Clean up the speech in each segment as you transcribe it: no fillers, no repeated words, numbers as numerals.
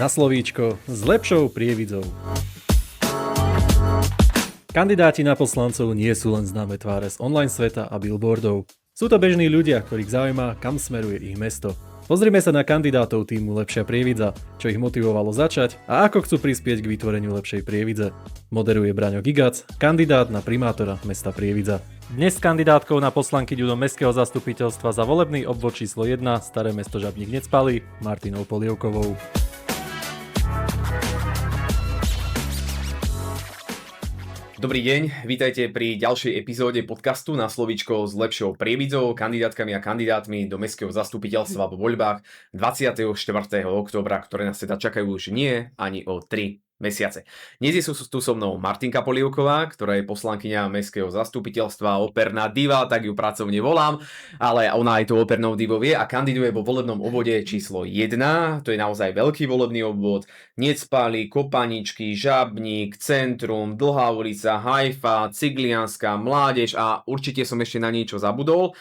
Na slovíčko s lepšou prievidzou. Kandidáti na poslancov nie sú len známe tváre z online sveta a billboardov. Sú to bežní ľudia, ktorých zaujíma, kam smeruje ich mesto. Pozrime sa na kandidátov týmu Lepšia prievidza, čo ich motivovalo začať a ako chcú prispieť k vytvoreniu lepšej prievidze. Moderuje Braňo Gigac, kandidát na primátora mesta Prievidza. Dnes s kandidátkou na poslankyňu do mestského zastupiteľstva za volebný obvod číslo 1 Staré mesto Žabník-Necpalí Martinou Polievkovou. Dobrý deň, vítajte pri ďalšej epizóde podcastu Na slovíčko s lepšou prievidzou, kandidátkami a kandidátmi do mestského zastupiteľstva vo voľbách 24. októbra, ktoré nás teda čakajú už nie ani o 3 mesiace. Dnes je tu so mnou Martinka Polievková, ktorá je poslankyňa mestského zastupiteľstva, operná diva, tak ju pracovne volám, ale ona aj tou opernou divou je a kandiduje vo volebnom obvode číslo 1, to je naozaj veľký volebný obvod, Necpalí, Kopaničky, Žabník, Centrum, Dlhá ulica, Hajfa, Ciglianska, Mládež a určite som ešte na niečo zabudol.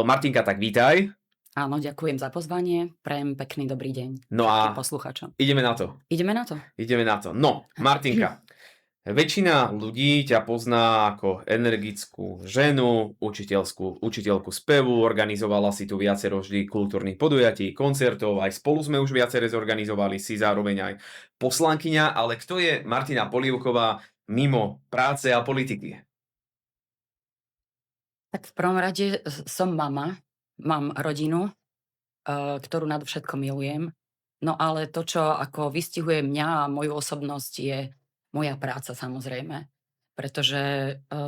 Martinka, tak vítaj. Áno, ďakujem za pozvanie. Prajem pekný dobrý deň. No a poslucháčom. ideme na to. Ideme na to. Ideme na to. No, Martinka, väčšina ľudí ťa pozná ako energickú ženu, učiteľku spevu, organizovala si tu viacero vždy kultúrnych podujatí, koncertov, aj spolu sme už viacere zorganizovali, si zároveň aj poslankyňa, ale kto je Martina Polievková mimo práce a politiky? Tak v prvom rade som mama, mám rodinu, ktorú nadvšetko milujem. No ale to, čo ako vystihuje mňa a moju osobnosť, je moja práca samozrejme. Pretože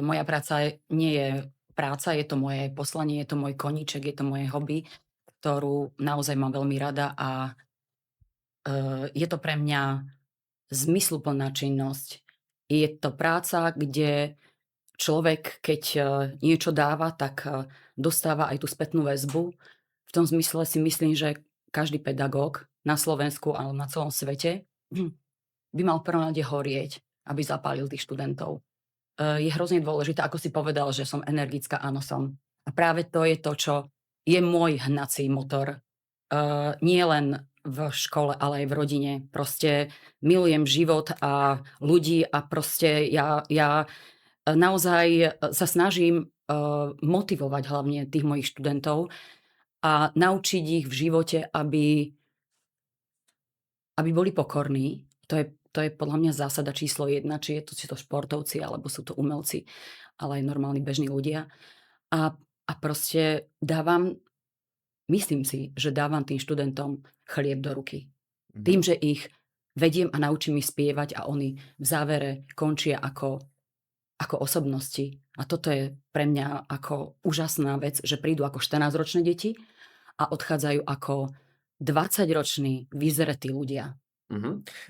moja práca nie je práca, je to moje poslanie, je to môj koníček, je to moje hobby, ktorú naozaj mám veľmi rada a je to pre mňa zmysluplná činnosť. Je to práca, kde človek, keď niečo dáva, tak dostáva aj tú spätnú väzbu. V tom zmysle si myslím, že každý pedagóg na Slovensku alebo na celom svete by mal v prvom rade horieť, aby zapálil tých študentov. Je hrozne dôležité, ako si povedal, že som energická, áno som. A práve to je to, čo je môj hnací motor. Nie len v škole, ale aj v rodine. Proste milujem život a ľudí a proste ja naozaj sa snažím motivovať hlavne tých mojich študentov a naučiť ich v živote, aby boli pokorní. To je podľa mňa zásada číslo 1, či je to športovci, alebo sú to umelci, ale aj normálni bežní ľudia. A proste myslím si, že dávam tým študentom chlieb do ruky. Tým, že ich vediem a naučím ich spievať a oni v závere končia ako osobnosti. A toto je pre mňa ako úžasná vec, že prídu ako 14-ročné deti a odchádzajú ako 20-roční vyzretí ľudia.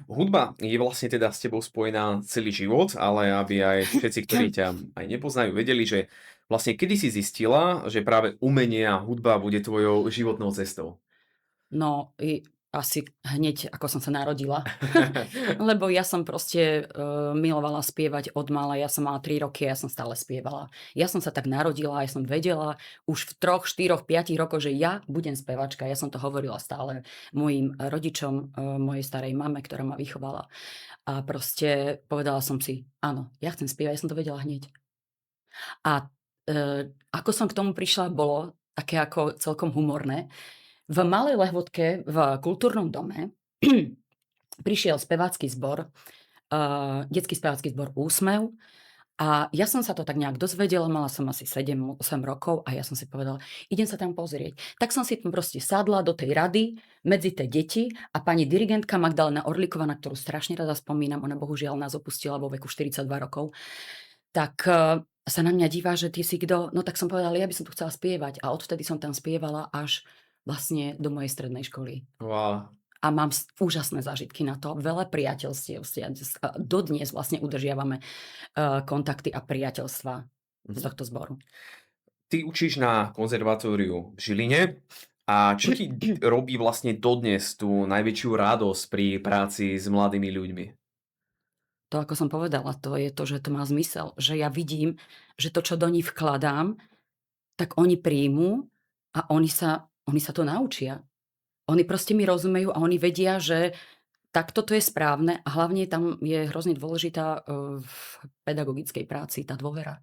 Hudba je vlastne teda s tebou spojená celý život, ale aby aj všetci, ktorí ťa aj nepoznajú, vedeli, že vlastne kedy si zistila, že práve umenie a hudba bude tvojou životnou cestou? No, asi hneď, ako som sa narodila. Lebo ja som proste milovala spievať od mala. Ja som mala 3 roky a ja som stále spievala. Ja som sa tak narodila a ja som vedela už v 3, 4, 5 rokoch, že ja budem spevačka. Ja som to hovorila stále mojim rodičom, mojej starej mame, ktorá ma vychovala. A proste povedala som si, áno, ja chcem spievať. Ja som to vedela hneď. A ako som k tomu prišla, bolo také ako celkom humorné. V Malej Lehôtke v kultúrnom dome prišiel spevácky zbor, detský spevácky zbor Úsmev a ja som sa to tak nejak dozvedela, mala som asi 7-8 rokov a ja som si povedala, idem sa tam pozrieť. Tak som si tam proste sadla do tej rady medzi tie deti a pani dirigentka Magdalena Orlíková, na ktorú strašne rada spomínam, ona bohužiaľ nás opustila vo veku 42 rokov, tak sa na mňa divá, že ty si kto? No tak som povedala, ja by som tu chcela spievať a odvtedy som tam spievala až vlastne do mojej strednej školy. Wow. A mám úžasné zážitky na to, veľa priateľstiev. Dodnes vlastne udržiavame kontakty a priateľstva z tohto zboru. Ty učíš na konzervatóriu v Žiline a čo ti robí vlastne dodnes tú najväčšiu radosť pri práci s mladými ľuďmi? To, ako som povedala, to je to, že to má zmysel. Že ja vidím, že to, čo do nich vkladám, tak oni príjmú a oni sa to naučia. Oni proste mi rozumejú a oni vedia, že tak toto je správne a hlavne tam je hrozne dôležitá v pedagogickej práci tá dôvera.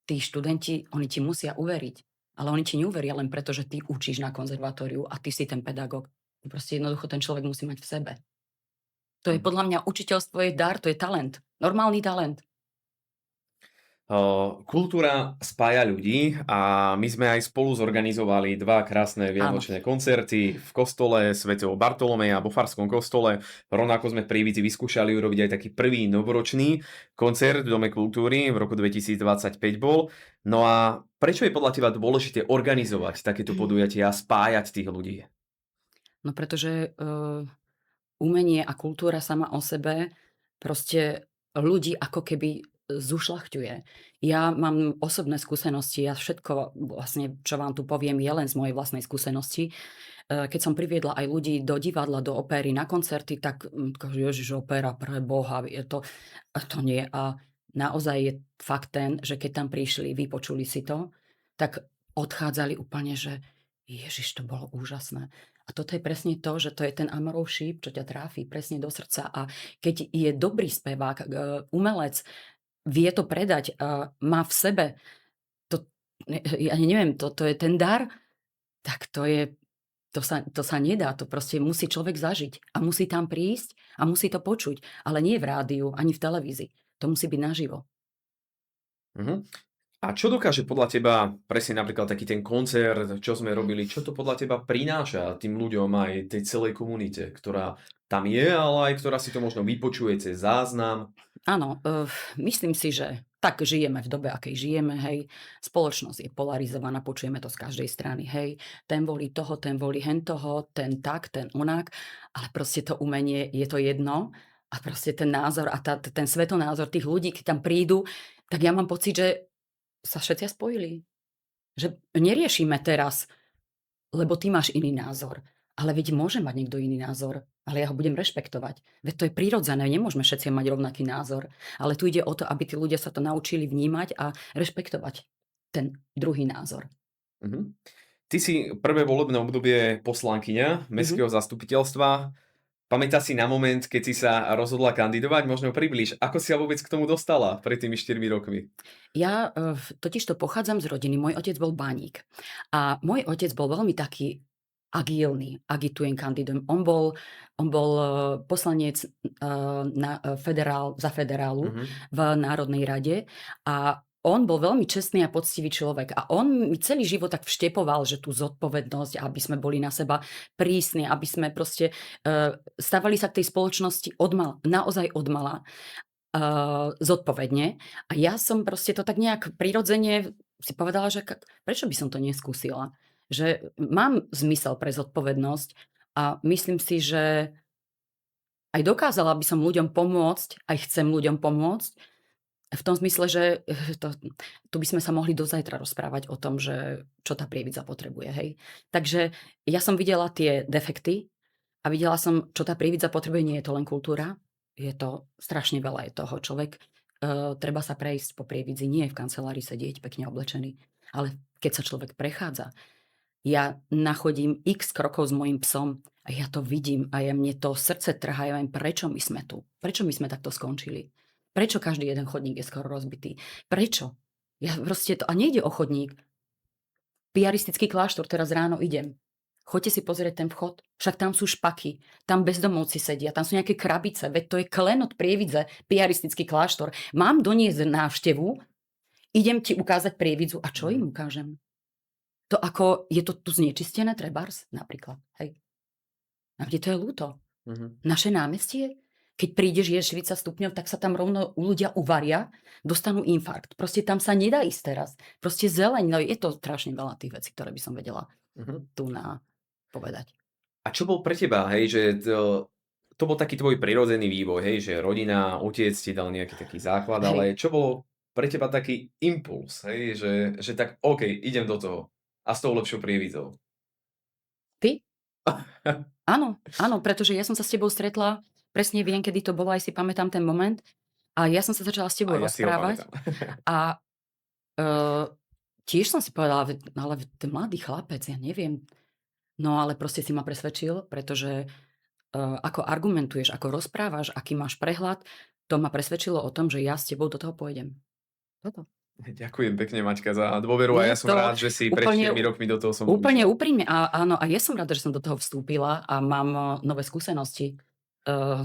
Tí študenti, oni ti musia uveriť, ale oni ti neuveria len preto, že ty učíš na konzervatóriu a ty si ten pedagóg. Proste jednoducho ten človek musí mať v sebe. To je Mhm. podľa mňa učiteľstvo je dar, to je talent. Normálny talent. Kultúra spája ľudí a my sme aj spolu zorganizovali 2 krásne Áno. vianočné koncerty v kostole svätého Bartolomeja vo Farskom kostole. Rovnako sme v Prievidzi vyskúšali urobiť aj taký prvý novoročný koncert v Dome kultúry, v roku 2025 bol. No a prečo je podľa teba dôležité organizovať takéto podujatia a spájať tých ľudí? No pretože umenie a kultúra sama o sebe proste ľudí ako keby zušľachťuje. Ja mám osobné skúsenosti, ja všetko vlastne, čo vám tu poviem, je len z mojej vlastnej skúsenosti. Keď som priviedla aj ľudí do divadla, do opéry, na koncerty, tak Ježiš, opéra pre Boha, to nie. A naozaj je fakt ten, že keď tam prišli, vypočuli si to, tak odchádzali úplne, že Ježiš, to bolo úžasné. A toto je presne to, že to je ten Amorov šíp, čo ťa tráfi presne do srdca. A keď je dobrý spevák, umelec, vie to predať, má v sebe, to, ja neviem, to je ten dar, tak to sa nedá, to proste musí človek zažiť a musí tam prísť a musí to počuť, ale nie v rádiu, ani v televízii. To musí byť naživo. Mhm. A čo dokáže podľa teba, presne napríklad taký ten koncert, čo sme robili, čo to podľa teba prináša tým ľuďom aj tej celej komunite, ktorá tam je, ale aj ktorá si to možno vypočuje cez záznam? Áno, myslím si, že tak žijeme v dobe, akej žijeme, hej. Spoločnosť je polarizovaná, počujeme to z každej strany, hej. Ten volí toho, ten volí hentoho, ten tak, ten onak, ale proste to umenie je to jedno a proste ten názor a ten svetonázor tých ľudí, keď tam prídu, tak ja mám pocit, že sa všetci spojili. Že neriešime teraz, lebo ty máš iný názor. Ale veď môže mať niekto iný názor, ale ja ho budem rešpektovať. Veď to je prirodzené, nemôžeme všetci mať rovnaký názor. Ale tu ide o to, aby tí ľudia sa to naučili vnímať a rešpektovať ten druhý názor. Mhm. Ty si prvé volebné obdobie poslankyňa Mestského zastupiteľstva. Pamätáš si na moment, keď si sa rozhodla kandidovať? Možno približ, ako si sa vôbec k tomu dostala pred tými 4 rokmi? Ja totižto pochádzam z rodiny, môj otec bol baník. A môj otec bol veľmi taký agilný, agitujem, kandidujem. On bol poslanec za federálu Mhm. v Národnej rade a on bol veľmi čestný a poctivý človek. A on mi celý život tak vštepoval, že tú zodpovednosť, aby sme boli na seba prísni, aby sme proste stávali sa k tej spoločnosti naozaj odmala. Zodpovedne. A ja som proste to tak nejak prirodzene si povedala, že prečo by som to neskúsila? Že mám zmysel pre zodpovednosť a myslím si, že aj dokázala by som ľuďom pomôcť, aj chcem ľuďom pomôcť, v tom zmysle, že tu by sme sa mohli do zajtra rozprávať o tom, že čo tá Prievidza potrebuje, hej. Takže ja som videla tie defekty a videla som, čo tá Prievidza potrebuje. Nie je to len kultúra, je to strašne veľa, je toho. Človek, treba sa prejsť po Prievidzi, nie v kancelárii sedieť pekne oblečený, ale keď sa človek prechádza. Ja nachodím x krokov s mojím psom a ja to vidím a mne to srdce trhá, ja viem, prečo my sme tu, prečo my sme takto skončili. Prečo každý jeden chodník je skoro rozbitý? Prečo? Ja proste a nejde o chodník. Piaristický kláštor, teraz ráno idem. Choďte si pozrieť ten vchod, však tam sú špaky, tam bezdomovci sedia, tam sú nejaké krabice, veď to je klenot Prievidze, piaristický kláštor. Mám doniesť návštevu, idem ti ukázať Prievidzu a čo im ukážem? To ako, je to tu znečistené trebárs napríklad, hej. A mne to je ľúto. Naše námestie, keď prídeš, ješ 40 stupňov, tak sa tam rovno ľudia uvaria, dostanú infarkt. Proste tam sa nedá ísť teraz. Proste zeleň, no je to strašne veľa tých vecí, ktoré by som vedela tu povedať. A čo bol pre teba, hej, že to bol taký tvoj prirodzený vývoj, hej, že rodina, otec ti dal nejaký taký základ, Hej. ale čo bolo pre teba taký impuls, hej, že tak OK, idem do toho a s tou lepšou Prievidzou? Ty? Áno, pretože ja som sa s tebou stretla, presne viem, kedy to bolo, aj si pamätám ten moment. A ja som sa začala s tebou A ja si ho rozprávať. pamätám. A tiež som si povedala, ale ten mladý chlapec, ja neviem. No ale proste si ma presvedčil, pretože ako argumentuješ, ako rozprávaš, aký máš prehľad, to ma presvedčilo o tom, že ja s tebou do toho pôjdem. Toto. Ďakujem pekne, Maťka, za dôveru a Je ja som to rád, že si pred úplne 4 rokmi do toho som úplne išiel. úprimne áno, a ja som rada, že som do toho vstúpila a mám nové skúsenosti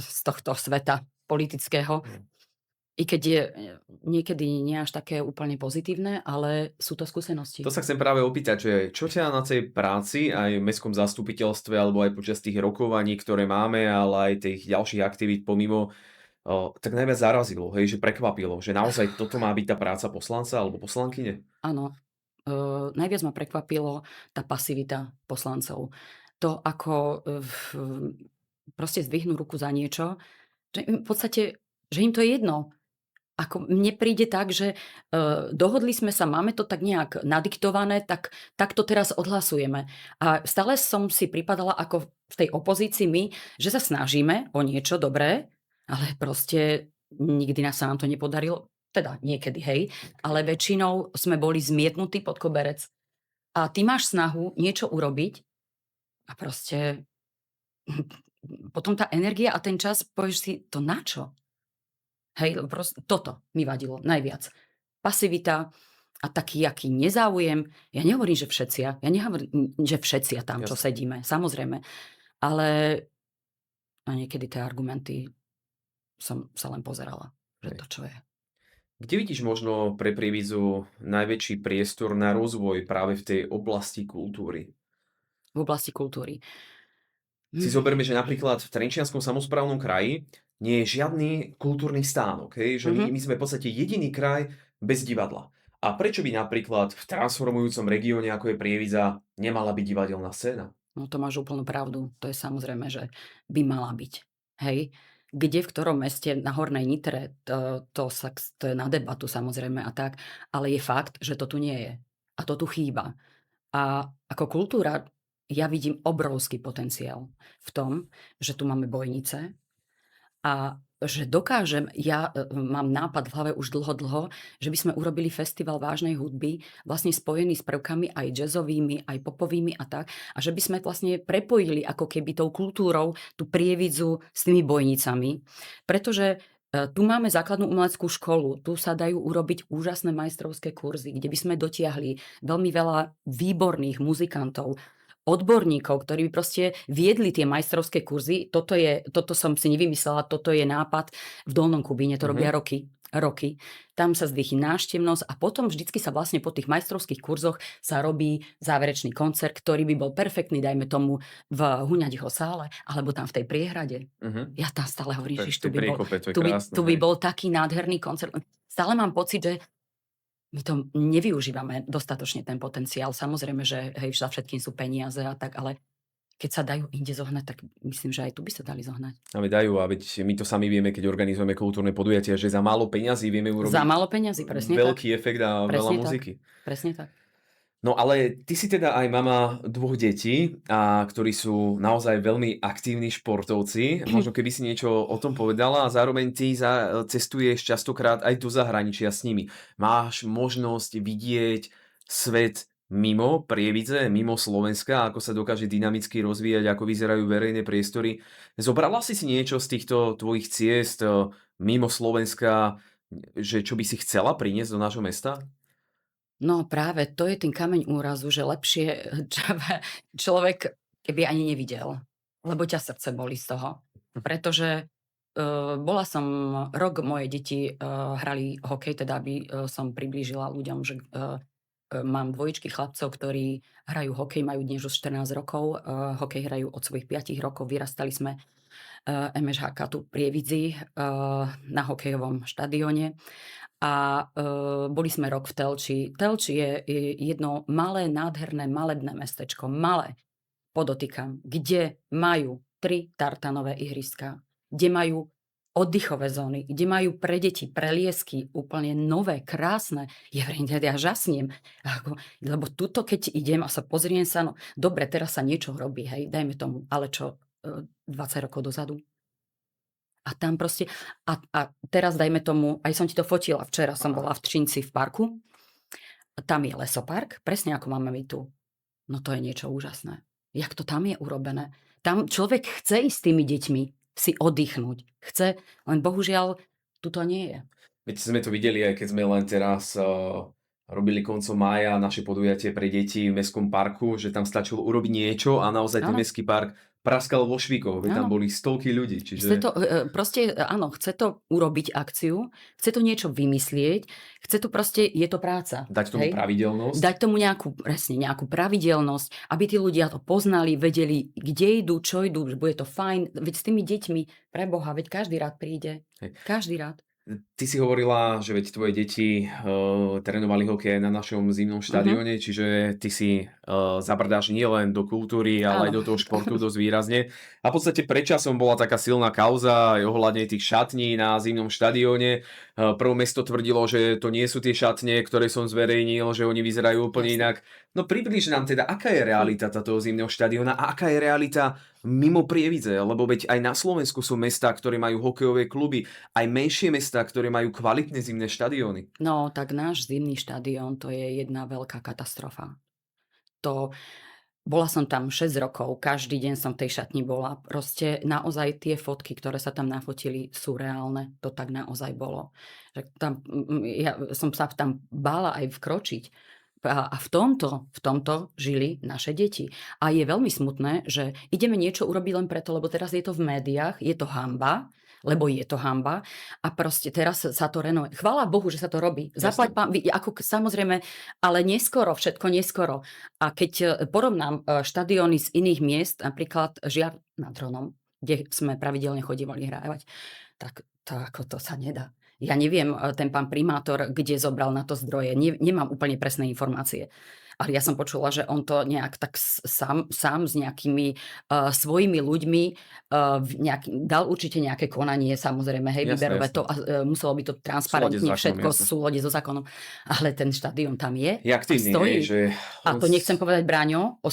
z tohto sveta politického. I keď je niekedy nie až také úplne pozitívne, ale sú to skúsenosti. To sa chcem práve opýtať, že čo ťa na tej práci, aj v mestskom zastupiteľstve, alebo aj počas tých rokovaní, ktoré máme, ale aj tých ďalších aktivít pomimo, tak najviac zarazilo, hej, že prekvapilo, že naozaj toto má byť tá práca poslanca alebo poslankyne? Áno, najviac ma prekvapilo tá pasivita poslancov. To, ako proste zdvihnú ruku za niečo, že im v podstate, že im to je jedno. Ako mne príde tak, že dohodli sme sa, máme to tak nejak nadiktované, tak to teraz odhlasujeme. A stále som si pripadala ako v tej opozícii my, že sa snažíme o niečo dobré, ale proste nikdy sa nám to nepodarilo. Teda niekedy, hej, ale väčšinou sme boli zmietnutí pod koberec. A ty máš snahu niečo urobiť a proste potom tá energia a ten čas, povieš si, to na čo? Hej, proste toto mi vadilo najviac. Pasivita a taký, aký nezáujem. Ja nehovorím, že všetci, že všetci tam, čo Jasne. sedíme, samozrejme. Ale niekedy tie argumenty som sa len pozerala, že to čo je. Kde vidíš možno pre Prievidzu najväčší priestor na rozvoj práve v tej oblasti kultúry? V oblasti kultúry. Si zoberme, že napríklad v Trenčianskom samosprávnom kraji nie je žiadny kultúrny stánok, hej? Že my sme v podstate jediný kraj bez divadla. A prečo by napríklad v transformujúcom regióne, ako je Prievidza, nemala byť divadelná scéna? No to máš úplnú pravdu. To je samozrejme, že by mala byť. Hej? Kde, v ktorom meste na Hornej Nitre, to je na debatu samozrejme a tak, ale je fakt, že to tu nie je. A to tu chýba. A ako kultúra ja vidím obrovský potenciál v tom, že tu máme bojnice a že ja mám nápad v hlave už dlho, že by sme urobili festival vážnej hudby, vlastne spojený s prvkami aj jazzovými, aj popovými a tak, a že by sme vlastne prepojili ako keby tou kultúrou tú Prievidzu s tými bojnicami, pretože tu máme základnú umeleckú školu, tu sa dajú urobiť úžasné majstrovské kurzy, kde by sme dotiahli veľmi veľa výborných muzikantov, odborníkov, ktorí by proste viedli tie majstrovské kurzy. Toto som si nevymyslela, toto je nápad. V Dolnom Kubíne to robia roky. Tam sa zdvihí návštevnosť a potom vždycky sa vlastne po tých majstrovských kurzoch sa robí záverečný koncert, ktorý by bol perfektný, dajme tomu v Huňadiho sále, alebo tam v tej priehrade. Ja tam stále hovorím, že tu by bol taký nádherný koncert. Stále mám pocit, že my to nevyužívame dostatočne ten potenciál. Samozrejme, že hej, za všetkým sú peniaze a tak, ale keď sa dajú inde zohnať, tak myslím, že aj tu by sa dali zohnať. A dajú, a veď my to sami vieme, keď organizujeme kultúrne podujatia, že za málo peňazí vieme urobiť Za málo peňazí, presne veľký tak. efekt a veľa muziky. Presne tak. No ale ty si teda aj mama 2 detí, ktorí sú naozaj veľmi aktívni športovci. Možno keby si niečo o tom povedala a zároveň ty cestuješ častokrát aj do zahraničia s nimi. Máš možnosť vidieť svet mimo Prievidze, mimo Slovenska, ako sa dokáže dynamicky rozvíjať, ako vyzerajú verejné priestory. Zobrala si niečo z týchto tvojich ciest mimo Slovenska, že čo by si chcela priniesť do nášho mesta? No práve to je ten kameň úrazu, že lepšie človek keby ani nevidel, lebo ťa srdce bolí z toho. Pretože bola som rok, moje deti hrali hokej, teda aby som priblížila ľuďom, že mám dvojičky chlapcov, ktorí hrajú hokej, majú dnes už 14 rokov, hokej hrajú od svojich 5 rokov, vyrastali sme MŠHK tu v Prievidzi na hokejovom štadióne. A boli sme rok v Telči. Telči je jedno malé, nádherné, malebné mestečko. Malé, podotýkam, kde majú 3 tartanové ihriska, kde majú oddychové zóny, kde majú pre deti preliesky úplne nové, krásne. Ja žasnem. Lebo tuto, keď idem a sa pozriem sa, no dobre, teraz sa niečo robí, hej, dajme tomu, ale čo, 20 rokov dozadu? A tam proste, a teraz dajme tomu, aj som ti to fotila, včera som bola v Třinci v parku, tam je lesopark, presne ako máme my tu. No to je niečo úžasné. Jak to tam je urobené. Tam človek chce ísť s tými deťmi si oddychnúť. Chce, len bohužiaľ tu to nie je. Veď sme to videli, aj keď sme len teraz robili koncom mája naše podujatie pre deti v mestskom parku, že tam stačilo urobiť niečo a naozaj ten Áno. mestský park praskal vo švíkoch, veď tam Áno. boli stovky ľudí, Chce čiže to, proste áno, chce to urobiť akciu, chce to niečo vymyslieť, chce to proste, je to práca. dať tomu Hej? pravidelnosť. Dať tomu nejakú pravidelnosť, aby tí ľudia to poznali, vedeli, kde idú, čo idú, že bude to fajn. Veď s tými deťmi, preboha, veď každý rád príde. Hej. Každý rád. Ty si hovorila, že veď tvoje deti trénovali hokej aj na našom zimnom štadióne, čiže ty si zabrdáš nielen do kultúry, ale aj Áno. do toho športu dosť výrazne. A v podstate predčasom bola taká silná kauza aj ohľadne tých šatní na zimnom štadióne. Prvé mesto tvrdilo, že to nie sú tie šatne, ktoré som zverejnil, že oni vyzerajú úplne Jasne. inak. No približ nám teda, aká je realita toho zimného štadióna a aká je realita mimo Prievidze, lebo veď aj na Slovensku sú mestá, ktoré majú hokejové kluby, aj menšie mestá, ktoré majú kvalitné zimné štadióny. No, tak náš zimný štadión, to je jedna veľká katastrofa. Bola som tam 6 rokov, každý deň som v tej šatni bola. Proste naozaj tie fotky, ktoré sa tam nafotili, sú reálne. To tak naozaj bolo. Že tam, ja som sa tam bála aj vkročiť. A v tomto žili naše deti. A je veľmi smutné, že ideme niečo urobiť len preto, lebo teraz je to v médiách, je to hanba, lebo je to hanba a proste teraz sa to renovuje. Chvála Bohu, že sa to robí. Zaplať pán, samozrejme, ale neskoro, všetko neskoro. A keď porovnám štadióny z iných miest, napríklad Žiar nad Hronom, kde sme pravidelne chodívali hrávať, tak to sa nedá. Ja neviem, ten pán primátor, kde zobral na to zdroje. Nemám úplne presné informácie. Ale ja som počula, že on to nejak tak sám s nejakými svojimi ľuďmi dal určite nejaké konanie, samozrejme, hej, výberové to a muselo by to transparentne všetko v súlade so zákonom. Ale ten štadión tam je. Je aktívny, hej, že... A to nechcem povedať, Braňo, o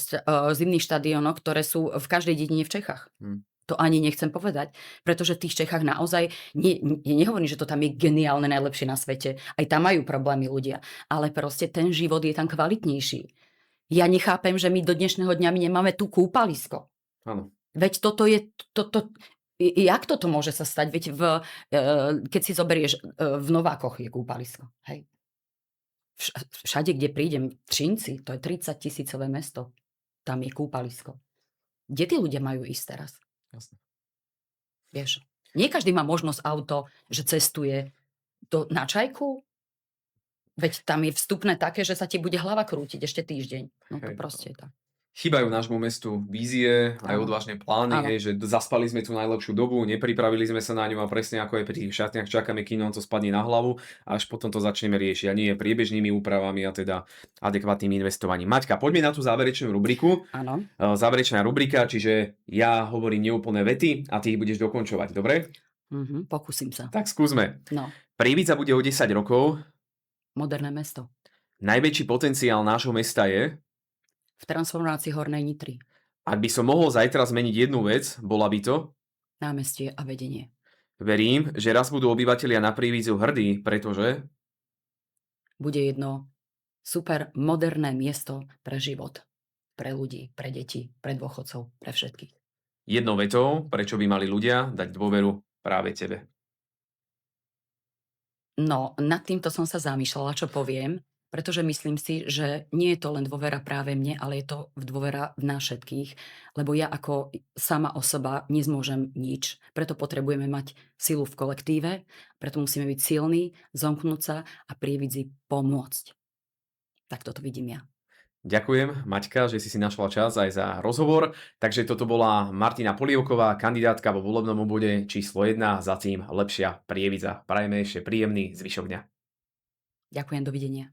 zimných štadiónoch, ktoré sú v každej dedine v Čechách. To ani nechcem povedať, pretože v tých Čechách naozaj, nehovorím, že to tam je geniálne, najlepšie na svete, aj tam majú problémy ľudia, ale proste ten život je tam kvalitnejší. Ja nechápem, že my do dnešného dňa my nemáme tu kúpalisko. Áno. Veď toto je, jak toto môže sa stať? Veď keď si zoberieš, v Novákoch je kúpalisko, hej. Všade, kde prídem, v Třinci, to je 30 000 mesto, tam je kúpalisko. Kde tí ľudia majú ísť teraz? Jasne. Vieš, nie každý má možnosť auto, že cestuje na Čajku. Veď tam je vstupné také, že sa ti bude hlava krútiť ešte týždeň. No to proste je tak. Chýbajú nášmu mestu vízie, aj odvážne plány, hej, že zaspali sme tú najlepšiu dobu, nepripravili sme sa na ňu a presne ako aj pri tých šatniach čakáme, kým nám to spadne na hlavu a až potom to začneme riešiť a nie priebežnými úpravami a teda adekvátnym investovaním. Maťka, poďme na tú záverečnú rubriku. Áno. Záverečná rubrika, čiže ja hovorím neúplné vety a ty ich budeš dokončovať, dobre? Pokúsim sa. Tak skúsme. No. Prievidza bude o 10 rokov. Moderné mesto. Najväčší potenciál nášho mesta je? V transformácii Hornej Nitry. Ak by som mohol zajtra zmeniť jednu vec, bola by to? Námestie a vedenie. Verím, že raz budú obyvatelia na Prievidzu hrdí, pretože? Bude jedno super moderné miesto pre život. Pre ľudí, pre deti, pre dôchodcov, pre všetkých. Jednou vetou, prečo by mali ľudia dať dôveru práve tebe? No, nad týmto som sa zamýšľala, čo poviem. Pretože myslím si, že nie je to len dôvera práve mne, ale je to dôvera v nás všetkých, lebo ja ako sama osoba nezmôžem nič. Preto potrebujeme mať silu v kolektíve, preto musíme byť silní, zomknúť sa a Prievidzi pomôcť. Tak toto vidím ja. Ďakujem, Maťka, že si našla čas aj za rozhovor. Takže toto bola Martina Polievková, kandidátka vo volebnom obvode číslo 1, za tým Lepšia Prievidza. Prajeme ešte príjemný zvyšok dňa. Ďakujem, dovidenia.